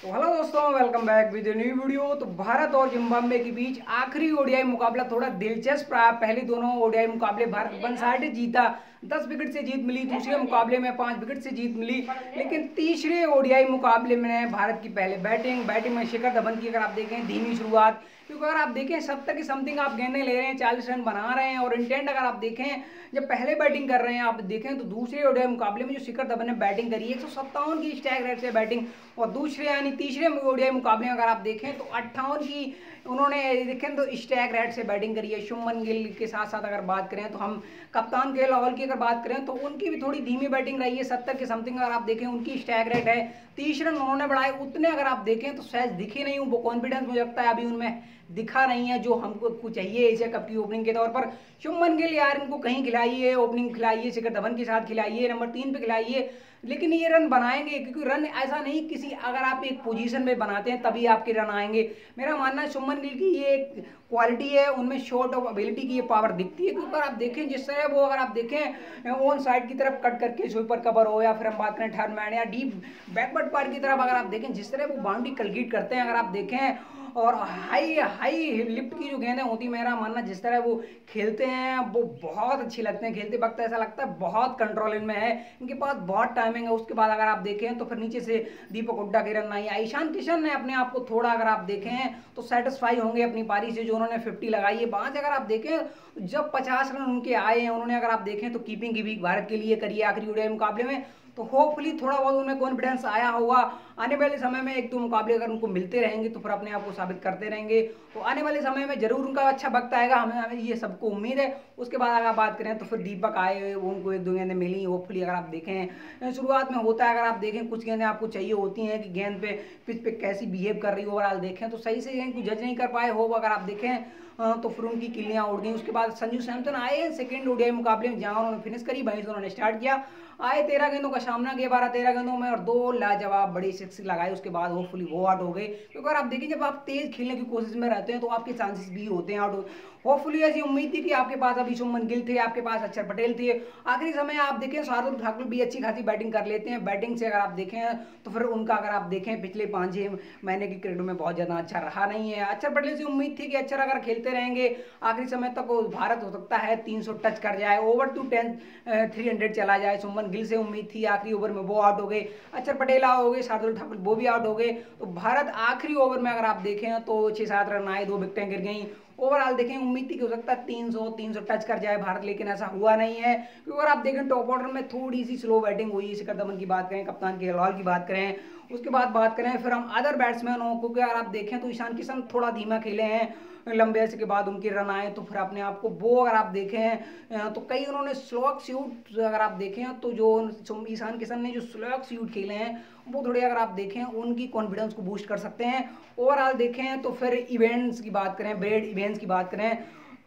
तो हेलो दोस्तों, welcome back with new video. तो भारत और जिम्बाब्वे के बीच आखिरी ओडीआई मुकाबला थोड़ा दिलचस्प रहा। पहले दोनों ओडीआई मुकाबले भारत 160 जीता, 10 विकेट से जीत मिली। दूसरे मुकाबले में 5 विकेट से जीत मिली। लेकिन तीसरे ओडीआई मुकाबले में भारत की पहले बैटिंग में शिखर धवन की अगर आप देखें धीमी शुरुआत, क्योंकि अगर आप देखें 70 की समथिंग आप गेंदें ले रहे हैं, 40 रन बना रहे हैं। और इंटेंट अगर आप देखें जब पहले बैटिंग कर रहे हैं आप देखें तो दूसरे ओडीआई मुकाबले में जो शिखर धवन ने बैटिंग करी 157 की स्ट्राइक रेट से बैटिंग, और दूसरे यानी तीसरे ओडीआई मुकाबले में अगर आप देखें तो 58 की उन्होंने देखें तो स्ट्राइक रेट से बैटिंग करी है। शुभमन गिल के साथ साथ अगर बात करें तो हम कप्तान के लाहौल की अगर बात करें तो उनकी भी थोड़ी धीमी बैटिंग रही है। 70 के समथिंग अगर आप देखें उनकी स्ट्राइक रेट है। 30 रन उन्होंने बढ़ाए, उतने अगर आप देखें तो शायद दिखे नहीं हूँ, वो कॉन्फिडेंस मुझे लगता है अभी उनमें दिखा नहीं है जो हमको चाहिए एशिया कप की ओपनिंग के तौर पर। शुभमन गिल यार इनको कहीं खिलाइए, ओपनिंग खिलाइए, शिखर धवन के साथ खिलाइए, नंबर 3 पे खिलाइए, लेकिन ये रन बनाएंगे। क्योंकि रन ऐसा नहीं किसी अगर आप एक पोजीशन में बनाते हैं तभी आपके रन आएंगे। मेरा मानना है शुभमन गिल की ये एक क्वालिटी है, उनमें शॉट ऑफ एबिलिटी की ये पावर दिखती है। क्योंकि अगर आप देखें जिस तरह वो अगर आप देखें ऑन साइड की तरफ कट करके स्वीपर कवर हो, या फिर हम बात करें थर्ड मैन या डीप बैकवर्ड पार की तरफ अगर आप देखें जिस तरह वो बाउंड्री कलगीट करते हैं अगर आप देखें, और हाई लिफ्ट की जो गेंदें होती, मेरा मानना जिस तरह वो खेलते हैं वो बहुत अच्छी लगते हैं। खेलते वक्त ऐसा लगता है बहुत कंट्रोल इनमें है, इनके पास बहुत टाइमिंग है। उसके बाद अगर आप देखें तो फिर नीचे से दीपक हुड्डा की रन आई, ईशान किशन ने अपने आप को थोड़ा अगर आप देखें तो सेटिस्फाई होंगे अपनी पारी से जो उन्होंने 50 लगाई है। 5 अगर आप देखें जब 50 रन उनके आए हैं उन्होंने अगर आप देखें तो कीपिंग की भी भारत के लिए करी है आखिरी ओडीआई मुकाबले में। तो होपफुली थोड़ा बहुत उनमें कॉन्फिडेंस आया होगा। आने वाले समय में 1-2 मुकाबले अगर उनको मिलते रहेंगे तो फिर अपने आप को साबित करते रहेंगे। तो आने वाले समय में जरूर उनका अच्छा वक्त आएगा, हमें ये सबको उम्मीद है। उसके बाद अगर बात करें तो फिर दीपक आए, उनको 1-2 गेंदें मिली होपफुली। अगर आप देखें शुरुआत में होता है, अगर आप देखें कुछ गेंदें आपको चाहिए होती हैं कि गेंद पे पिच पे कैसी बिहेव कर रही है, ओवरऑल देखें तो सही से गेंद को जज नहीं कर पाए हो अगर आप देखें तो फिर उनकी किलियां उड़ गई। उसके बाद संजू सैमसन आए सेकंड ओडीआई मुकाबले में, जहां उन्होंने फिनिश करी वहीं से उन्होंने स्टार्ट किया। आए 13 गेंदों का सामना किया 12-13 गेंदों में और 2 लाजवाब बड़ी सिक्स लगाए। उसके बाद होपफुली वो आउट हो गए। क्योंकि अगर आप देखिए जब आप तेज खेलने की कोशिश में रहते हैं तो आपके चांसेस भी होते हैं आउट। होपफुली ऐसी उम्मीद थी कि आपके पास अभी शुभमन गिल थे, आपके पास अक्षर पटेल थे। आखिरी समय आप देखें शार्दुल ठाकुर भी अच्छी खासी बैटिंग कर लेते हैं। बैटिंग से अगर आप देखें तो फिर उनका अगर आप देखें पिछले 5-6 महीने की क्रिकेट में बहुत ज़्यादा अच्छा रहा नहीं है। अक्षर पटेल से उम्मीद थी कि अक्षर अगर खेलते रहेंगे आखिरी समय तक भारत हो सकता है 300 टच कर जाए, ओवर टू 300 चला जाए। शुभमन गिल से उम्मीद थी, आखिरी ओवर में वो आउट हो गए। अक्षर पटेल आउट हो गए, शार्दुल ठाकुर वो भी आउट हो गए। तो भारत आखिरी ओवर में अगर आप देखें तो 6-7 रन आए, 2 विकेटें गिर गई। ओवरऑल देखें उम्मीद थी कि हो सकता है 300 टच कर जाए भारत, लेकिन ऐसा हुआ नहीं है। क्योंकि अगर आप देखें टॉप ऑर्डर में थोड़ी सी स्लो बैटिंग हुई। शिखर धवन की बात करें, कप्तान के लाहौल की बात करें, उसके बाद बात करें फिर हम अदर बैट्समैन हो, क्योंकि अगर आप देखें तो ईशान किशन थोड़ा धीमा खेले हैं, लंबे अर्से के बाद उनके रन आए तो फिर अपने आप को वो अगर आप देखें तो कई उन्होंने स्लॉग शूट अगर आप देखें तो जो ईशान किशन ने जो स्लॉग शूट खेले हैं वो थोड़े अगर आप देखें उनकी कॉन्फिडेंस को बूस्ट कर सकते हैं। ओवरऑल देखें तो फिर इवेंट्स की बात करें, ब्रेड इवेंट्स की बात करें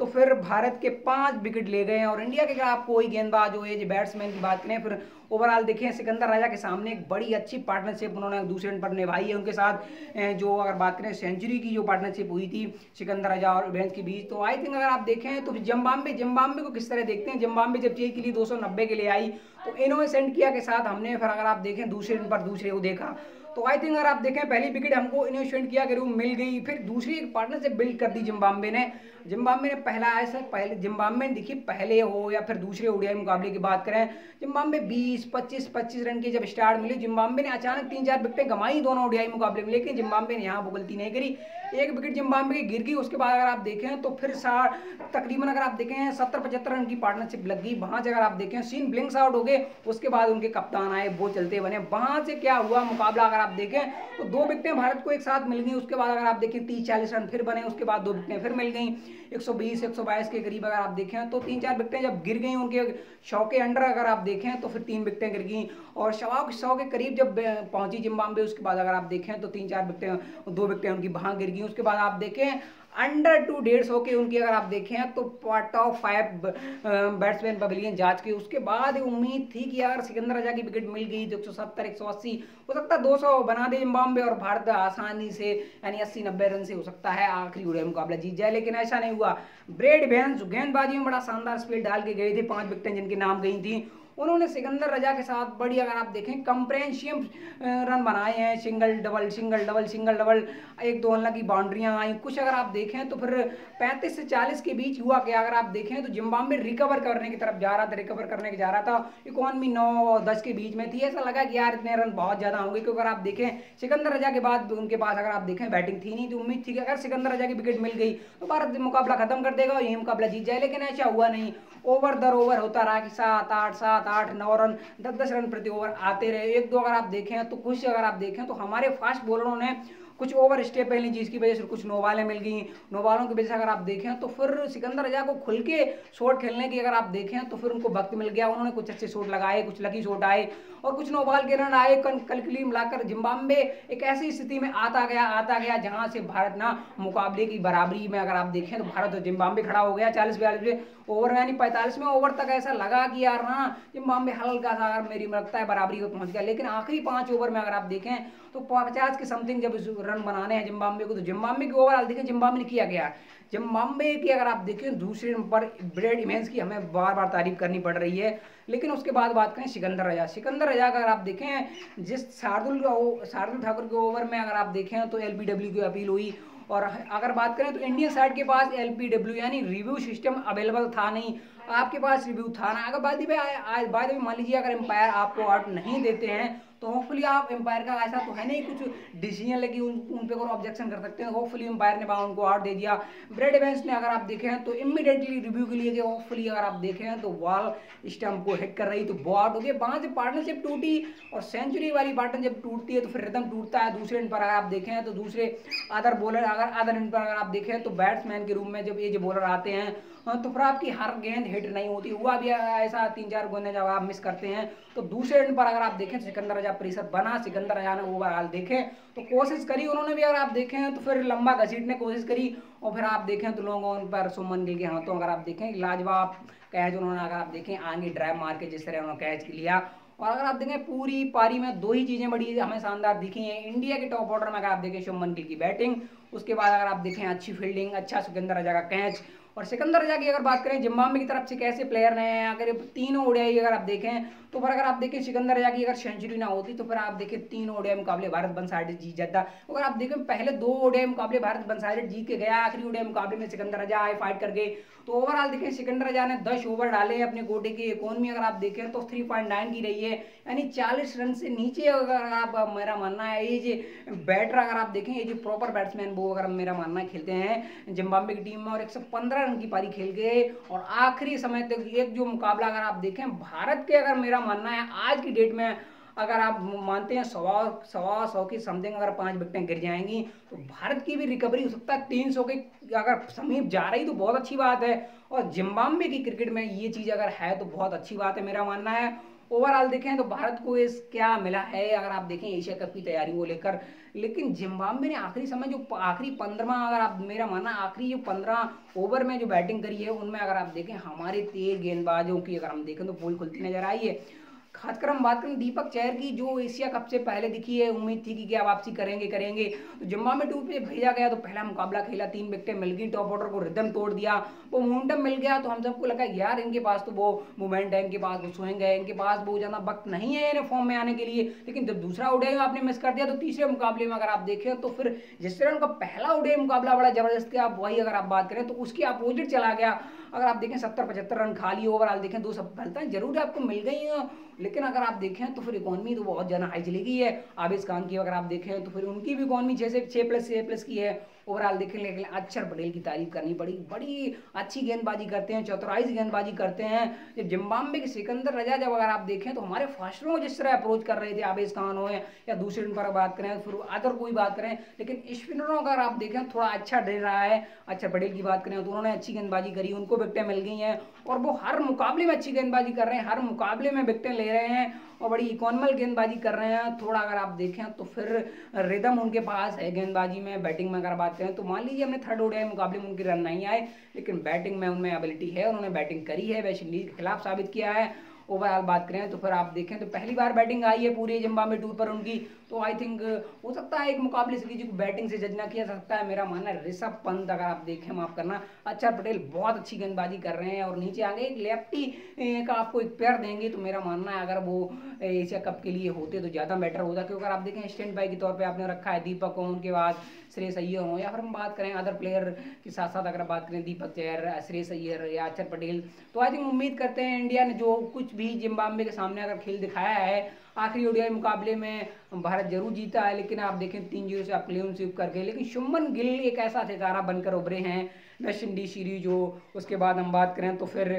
तो फिर भारत के 5 विकेट ले गए हैं। और इंडिया के अगर आप कोई गेंदबाज हो या बैट्समैन की बात करें, फिर ओवरऑल देखें सिकंदर राजा के सामने एक बड़ी अच्छी पार्टनरशिप उन्होंने दूसरे रन पर निभाई है उनके साथ। जो अगर बात करें सेंचुरी की जो पार्टनरशिप हुई थी सिकंदर राजा और इवेंट्स के बीच, तो आई थिंक अगर आप देखें तो जिम्बाब्वे को किस तरह देखते हैं। जिम्बाब्वे जब चाहिए के लिए 290 के लिए आई तो इनोवेंट किया के साथ हमने फिर अगर आप देखें दूसरे रन पर दूसरे को देखा। तो आई थिंक अगर आप देखें पहली विकेट हमको इनोवेंट किया के रूप मिल गई, फिर दूसरी एक पार्टनरशिप बिल्ड कर दी जिम्बाब्वे ने। पहला ऐसा पहले जिम्बाब्वे ने देखिए पहले हो या फिर दूसरे ओडीआई मुकाबले की बात करें, जिम्बाब्वे 20-25 रन की जब स्टार्ट मिली, जिम्बाब्वे ने अचानक 3-4 विकेटें गंवाई दोनों ओडीआई मुकाबले में, लेकिन जिम्बाब्वे ने यहाँ वो गलती नहीं करी। एक विकेट जिम्बाब्वे की गिर गई। उसके बाद अगर आप देखें तो फिर तकरीबन अगर आप देखें 70-75 रन की पार्टनरशिप लग गई। वहां से अगर आप देखें सीन ब्लिंक्स आउट हो गए। उसके बाद उनके कप्तान आए, वो चलते बने। वहां से क्या हुआ मुकाबला अगर आप देखें तो 2 विकेटें भारत को एक साथ मिल गई। उसके बाद अगर आप देखें 30-40 रन फिर बने। उसके बाद 2 विकेटें फिर मिल गई 120-122 के करीब। अगर आप देखें तो 3-4 विकेटें जब गिर गई उनके 100 के अंडर अगर आप देखें तो फिर 3 विकेटें गिर गई और 100 के करीब जब पहुंची जिम्बाब्वे, उसके बाद अगर आप देखें तो 3-4 विकेटें 2 विकेटें उनकी वहां गिर गई। उसके बाद आप देखें अंडर 2 150 के उनकी अगर आप देखें तो टॉप 5 बैट्समैन पवेलियन जांच के। उसके बाद उम्मीद थी कि अगर सिकंदर राजा की विकेट मिल गई तो 170-180 हो सकता है 200 बना दे जिम्बाब्वे और भारत आसानी से यानी 80-90 रन से हो सकता है आखिरी ओडीआई मुकाबला जीत जाए, लेकिन ऐसा नहीं हुआ। ब्रेड इवेंट्स गेंदबाजी में बड़ा शानदार स्पेल डाल के गए थे, 5 विकेटें जिनके नाम गई थी। उन्होंने सिकंदर रजा के साथ बड़ी, अगर आप देखें, कंप्रेहेंसिव रन बनाए हैं, single double single double single double, एक दो रन की बाउंड्रियां आई कुछ, अगर आप देखें तो फिर 35 से 40 के बीच हुआ कि अगर आप देखें तो जिम्बाब्वे रिकवर करने की तरफ जा रहा था, रिकवर करने के जा रहा था। इकोनॉमी 9 और 10 के बीच में थी। ऐसा लगा कि यार इतने रन बहुत ज्यादा होंगे, क्योंकि अगर आप देखें सिकंदर रजा के बाद उनके पास, अगर आप देखें, बैटिंग थी नहीं, तो उम्मीद थी कि अगर सिकंदर रजा की विकेट मिल गई तो भारत मुकाबला खत्म कर देगा और यही मुकाबला जीत जाए, लेकिन ऐसा हुआ नहीं। ओवर दर ओवर होता रहा कि 7 8 9 रन 10 रन प्रति ओवर आते रहे। एक दो अगर आप देखें तो कुछ, अगर आप देखें तो हमारे फास्ट बॉलरों ने कुछ ओवर स्टेप पहले, जिसकी वजह से कुछ नो बॉलें मिल गई। नो बॉलों की वजह से अगर आप देखें तो फिर सिकंदर रजा को खुल के शॉट खेलने की, अगर आप देखें तो फिर उनको वक्त मिल गया। उन्होंने कुछ अच्छे शॉट लगाए, कुछ लकी शॉट आए और कुछ नो बॉल के रन आए। कल मिलाकर जिम्बाब्वे एक ऐसी स्थिति में आता गया जहां से भारत ना मुकाबले की बराबरी में, अगर आप देखें तो भारत और जिम्बाब्वे खड़ा हो गया 40-42 ओवर में, यानी 45वें ओवर तक ऐसा लगा कि यार ना जिम्बाब्वे हल्का सा, अगर मेरी लगता है, बराबरी को पहुंच गया। लेकिन आखिरी 5 ओवर में अगर आप देखें तो 50 के समथिंग जब रन बनाने हैं जिम्बाब्वे को, तो जिम्बाब्वे की ओवरऑल देखें जिम्बाब्वे ने किया गया। जिम्बाब्वे की अगर आप देखें दूसरे नंबर ब्रेड इमेंस की हमें बार बार तारीफ करनी पड़ रही है। लेकिन उसके बाद बात करें सिकंदर रजा का, अगर आप देखें जिस शार्दुल ठाकुर के ओवर में अगर आप देखें तो एलबीडब्ल्यू की अपील हुई। और अगर बात करें तो इंडियन साइड के पास एलपीडब्ल्यू यानी रिव्यू सिस्टम अवेलेबल था नहीं, आपके पास रिव्यू था ना। अगर बाद में मान लीजिए अगर एम्पायर आपको आउट नहीं देते हैं तो होपफुली आप एम्पायर का ऐसा तो है नहीं कुछ डिसीजन लेके उन पे कोई ऑब्जेक्शन कर सकते हैं। होपफुली एम्पायर ने उनको आउट दे दिया। ब्रेड इवेंस ने, अगर आप देखें तो इमीडिएटली रिव्यू के लिए गए। होपफुली अगर आप देखें तो बॉल स्टंप को हिट कर रही तो बॉल आउट हो गया। वहां से पार्टनरशिप टूटी और सेंचुरी वाली पार्टनरशिप जब टूटती है तो फिर रिदम टूटता है। दूसरे एंड पर अगर आप देखें तो दूसरे अदर एंड पर अगर आप देखें तो बैट्समैन के रूप में जब ये जो बॉलर आते हैं तो फिर आपकी हर गेंद हिट नहीं होती। हुआ भी ऐसा 3-4 गेंदें जब आप मिस करते हैं तो दूसरे एंड पर अगर आप देखें सिकंदर रजा प्रेशर बना। सिकंदर रजा ने ओवरऑल देखें तो कोशिश करी उन्होंने भी, अगर आप देखें तो फिर लंबा घसीटने की कोशिश करी और फिर आप देखें तो लोगों पर सुमन गिल के हाथों अगर आप देखें लाजवाब कैच उन्होंने, अगर आप देखें आगे ड्राइव मार के जिस तरह उन्होंने कैच लिया। और अगर आप देखें पूरी पारी में 2 ही चीजें बड़ी हमें शानदार दिखी हैं। इंडिया के टॉप ऑर्डर में अगर आप देखें शुभमन गिल की बैटिंग, उसके बाद अगर आप देखें अच्छी फील्डिंग, अच्छा सिकंदर रजा का कैच। और सिकंदर रजा की अगर बात करें जिम्बाब्वे की तरफ से कैसे प्लेयर हैं, अगर तीनों ओडीआई अगर आप देखें तो फिर अगर आप देखें सिकंदर रजा की अगर सेंचुरी ना होती तो फिर आप देखें 3 ओडीआई मुकाबले भारत वन साइडेड जीत जाता। अगर आप देखें पहले 2 ओडीआई मुकाबले भारत वन साइडेड जीत के गया, आखिरी ओडीआई मुकाबले में सिकंदर रजा आए फाइट कर गए। तो ओवरऑल देखें सिकंदर रजा ने 10 ओवर डाले अपने कोटे की। इकोनॉमी अगर आप देखें तो 3.9 की रही है, यानी 40 रन से नीचे। अगर आप, मेरा मानना है ये जो बैटर अगर आप देखें, ये जो प्रॉपर बैट्समैन वो अगर मेरा मानना है खेलते हैं जिम्बाब्वे की टीम में और 115 रन की पारी खेल गए। और आखिरी समय तक एक जो मुकाबला अगर आप देखें भारत के, अगर मेरा मानना है आज की डेट में अगर आप मानते हैं 100 की समथिंग अगर 5 विकेटें गिर जाएंगी तो भारत की भी रिकवरी हो सकता है। 300 के अगर समीप जा रही तो बहुत अच्छी बात है। और जिम्बाब्वे की क्रिकेट में ये चीज़ अगर है तो बहुत अच्छी बात है मेरा मानना है। ओवरऑल देखें तो भारत को इस क्या मिला है, अगर आप देखें एशिया कप की तैयारी को लेकर। लेकिन जिम्बाब्वे ने आखिरी समय जो आखिरी 15 अगर आप, मेरा मानना आखिरी जो 15 ओवर में जो बैटिंग करी है उनमें अगर आप देखें हमारे तेज गेंदबाजों की अगर हम देखें तो पोल खुलती नजर आई है। खासकर हम बात करें दीपक चहर की, जो एशिया कप से पहले दिखी है, उम्मीद थी कि क्या वापसी करेंगे तो जिम्बाब्वे टूर पे भेजा गया तो पहला मुकाबला खेला, 3 विकेटें मिल गई, टॉप ऑर्डर को रिदम तोड़ दिया, वो मोमेंटम मिल गया। तो हम सबको लगा यार इनके पास तो वो मोमेंट है, इनके पास वो स्विंग है, इनके पास बहुत ज़्यादा वक्त नहीं है इन्हें फॉर्म में आने के लिए। लेकिन जब दूसरा ओडीआई आपने मिस कर दिया तो तीसरे मुकाबले में अगर आप देखें तो फिर जिस तरह उनका पहला ओडीआई मुकाबला बड़ा जबरदस्त किया, वही अगर आप बात करें तो उसके अपोजिट चला गया। अगर आप देखें 70-75 रन खा लिए। ओवरऑल देखें 2 सफलताएं जरूर आपको मिल गई हैं, लेकिन अगर आप देखें तो फिर इकोनॉमी तो बहुत ज़्यादा हाई चली गई है। आबिद खान की अगर आप देखें तो फिर उनकी भी इकोनॉमी 6+6+ की है। ओवरऑल देखें, लेकिन अक्षर पटेल की तारीफ करनी पड़ी, बड़ी अच्छी गेंदबाजी करते हैं, चौतराइज गेंदबाजी करते हैं। जब जिम्बाब्वे के सिकंदर रजा जब अगर आप देखें तो हमारे फास्टरों को जिस तरह अप्रोच कर रहे थे, आबिद खान हो या दूसरे पर बात करें फिर अदर कोई बात करें, लेकिन स्पिनरों का अगर आप देखें थोड़ा अच्छा डे रहा है। अक्षर पटेल की बात करें तो उन्होंने अच्छी गेंदबाजी करी, उनको विकेटें मिल गई हैं और वो हर मुकाबले में अच्छी गेंदबाजी कर रहे हैं, हर मुकाबले में विकेटें ले रहे हैं और बड़ी इकोनॉमिकल गेंदबाजी कर रहे हैं। थोड़ा अगर आप देखें तो फिर रिदम उनके पास है गेंदबाजी में। बैटिंग में अगर बात करें तो मान लीजिए हमने 3rd ओडीआई मुकाबले में उनके रन नहीं आए, लेकिन बैटिंग में उनमें एबिलिटी है, उन्होंने बैटिंग करी है, वेस्ट इंडीज के खिलाफ साबित किया है। ओवरऑल बात करें तो फिर आप देखें तो पहली बार बैटिंग आई है पूरे जिम्बाब्वे टूर पर उनकी, तो आई थिंक हो सकता है एक मुकाबले सीरीज को बैटिंग से जज ना किया जा सकता है। मेरा मानना है ऋषभ पंत अगर आप देखें, माफ करना, अक्षर पटेल बहुत अच्छी गेंदबाजी कर रहे हैं और नीचे आगे एक लेफ्टी का आपको एक पेयर देंगे, तो मेरा मानना है अगर वो एशिया कप के लिए होते तो ज़्यादा बेटर होता, क्योंकि अगर आप देखें स्टैंड बाई के तौर पर आपने रखा है दीपक को, उनके बाद श्रेयस अय्यर हो, या फिर हम बात करें अदर प्लेयर के साथ साथ अगर बात करें दीपक चहर, श्रेयस अय्यर या अक्षर पटेल, तो आई थिंक उम्मीद करते हैं इंडिया ने जो कुछ भी जिम्बाब्वे के सामने अगर खेल दिखाया है आखिरी ओडीआई मुकाबले में भारत जरूर जीता है, लेकिन आप देखें 3-0 से आप क्लीन स्वीप करके, लेकिन शुभमन गिल एक ऐसा सितारा बनकर उभरे हैं वेस्ट इंडीज सीरीज हो, उसके बाद हम बात करें तो फिर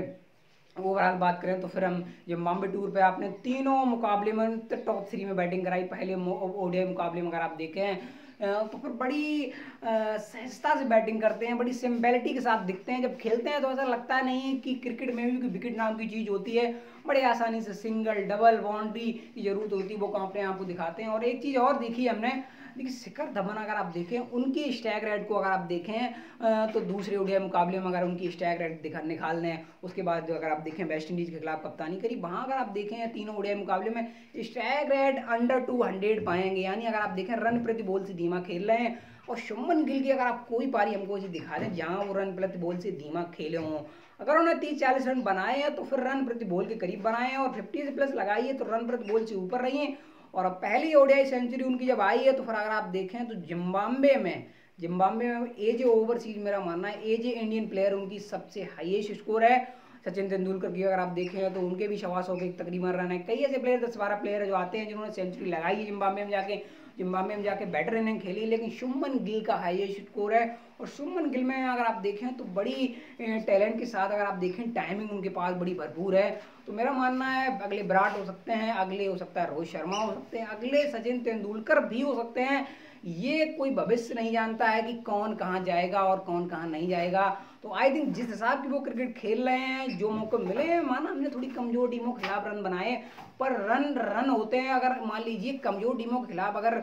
ओवरऑल बात करें तो फिर हम जिम्बाब्वे टूर पे आपने तीनों मुकाबले में टॉप 3 में बैटिंग कराई। पहले ओडीआई मुकाबले में अगर आप देखें तो फिर बड़ी सहजता से बैटिंग करते हैं, बड़ी सिंपलिटी के साथ दिखते हैं, जब खेलते हैं तो ऐसा लगता नहीं कि क्रिकेट में भी विकेट नाम की चीज़ होती है, बड़े आसानी से सिंगल डबल बाउंड्री की जरूरत होती है वो अपने आप को दिखाते हैं। और एक चीज़ और देखी हमने, देखिए शिखर धवन अगर आप देखें उनकी स्ट्राइक रेट को अगर आप देखें तो दूसरे ओडीआई मुकाबले में अगर उनकी स्ट्राइक रेट निकाल लें, उसके बाद अगर आप देखें वेस्ट इंडीज़ के खिलाफ कप्तानी करी, वहाँ अगर आप देखें तीनों ओडीआई मुकाबले में स्ट्राइक रेट अंडर 200 पाएंगे, यानी अगर आप देखें रन प्रति बॉल से धीमा खेल रहे हैं। और शुभमन गिल की अगर आप कोई पारी हमको ऐसी दिखा दें जहाँ वो रन प्रति बॉल से धीमा खेले हों, अगर उन्होंने 30-40 रन बनाए हैं तो फिर रन प्रति बॉल के करीब बनाए हैं, और 50 से प्लस लगाइए तो रन प्रति बॉल से ऊपर रही हैं। और अब पहली ओडीआई सेंचुरी उनकी जब आई है तो फिर अगर आप देखें तो जिम्बाब्वे में एज ए ओवरसीज, मेरा मानना है एज ए इंडियन प्लेयर उनकी सबसे हाईएस्ट स्कोर है। सचिन तेंदुलकर की अगर आप देखें तो उनके भी 125 के तकरीबन रन है। कई ऐसे प्लेयर 10-12 प्लेयर जो आते हैं जिन्होंने सेंचुरी लगाई है जिम्बाब्वे में जाके बेटर इनिंग खेली, लेकिन शुभमन गिल का हाईएस्ट स्कोर है। और शुभमन गिल में अगर आप देखें तो बड़ी टैलेंट के साथ अगर आप देखें टाइमिंग उनके पास बड़ी भरपूर है, तो मेरा मानना है अगले विराट हो सकते हैं, अगले हो सकता है रोहित शर्मा हो सकते हैं, अगले सचिन तेंदुलकर भी हो सकते हैं। ये कोई भविष्य नहीं जानता है कि कौन कहाँ जाएगा और कौन कहाँ नहीं जाएगा। तो आई थिंक जिस हिसाब की वो क्रिकेट खेल रहे हैं, जो मौके मिले हैं, माना हमने थोड़ी कमजोर टीमों के खिलाफ रन बनाए, पर रन होते हैं। अगर मान लीजिए कमजोर टीमों के खिलाफ अगर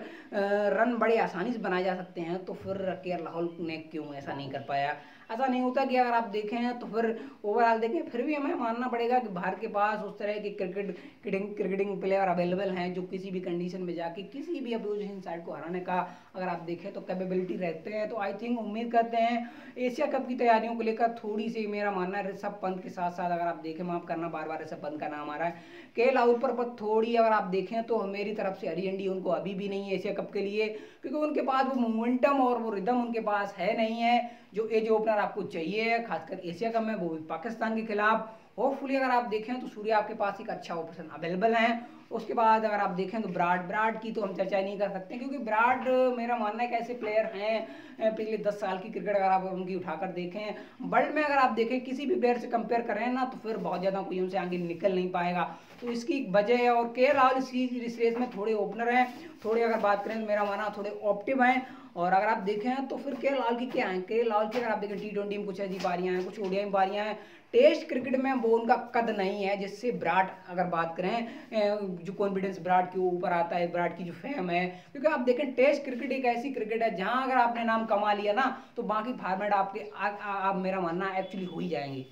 रन बड़े आसानी से बनाए जा सकते हैं तो फिर केएल राहुल ने क्यों ऐसा नहीं कर पाया। ऐसा नहीं होता कि अगर आप देखें तो फिर ओवरऑल देखें फिर भी हमें मानना पड़ेगा कि भारत के पास उस तरह के क्रिकेटिंग प्लेयर अवेलेबल हैं जो किसी भी कंडीशन में जाके किसी भी अपोजिशन साइड को हराने का अगर आप देखें तो कैपेबिलिटी रहते हैं। तो आई थिंक उम्मीद करते हैं एशिया कप की तैयारियों को लेकर थोड़ी सी, मेरा मानना है ऋषभ पंत के साथ साथ अगर आप देखें, माफ करना बार बार ऋषभ पंत का नाम आ रहा है, केएल राहुल पर थोड़ी अगर आप देखें तो मेरी तरफ से हरी झंडी उनको अभी भी नहीं है एशिया कप के लिए, क्योंकि उनके पास वो मोमेंटम और वो रिदम उनके पास है नहीं है जो एज ओपनर आपको चाहिए, खासकर एशिया कप में, वो भी पाकिस्तान के खिलाफ। होपफुली अगर आप देखें तो सूर्या आपके पास एक अच्छा ऑप्शन अवेलेबल है। उसके बाद अगर आप देखें तो विराट की तो हम चर्चा नहीं कर सकते, क्योंकि विराट मेरा मानना है कि ऐसे प्लेयर हैं पिछले 10 साल की क्रिकेट अगर आप उनकी उठाकर देखें, वर्ल्ड में अगर आप देखें किसी भी प्लेयर से कंपेयर करें ना तो फिर बहुत ज़्यादा कोई उनसे आगे निकल नहीं पाएगा। तो इसकी वजह है। और केएल राहुल इस रेस में थोड़े ओपनर हैं, थोड़े अगर बात करें तो मेरा मानना थोड़े ऑप्टिव हैं। और अगर आप देखें तो फिर केएल राहुल की क्या है, केएल राहुल की अगर आप देखें T20 में कुछ ऐसी पारियां हैं, कुछ ओडीआई पारियां हैं, टेस्ट क्रिकेट में वो उनका कद नहीं है जिससे विराट अगर बात करें जो कॉन्फिडेंस विराट के ऊपर आता है, विराट की जो फेम है, क्योंकि आप देखें टेस्ट क्रिकेट एक ऐसी क्रिकेट है जहां अगर आपने नाम कमा लिया ना तो बाकी फॉर्मेट आपके आप मेरा मानना एक्चुअली हो ही जाएंगे।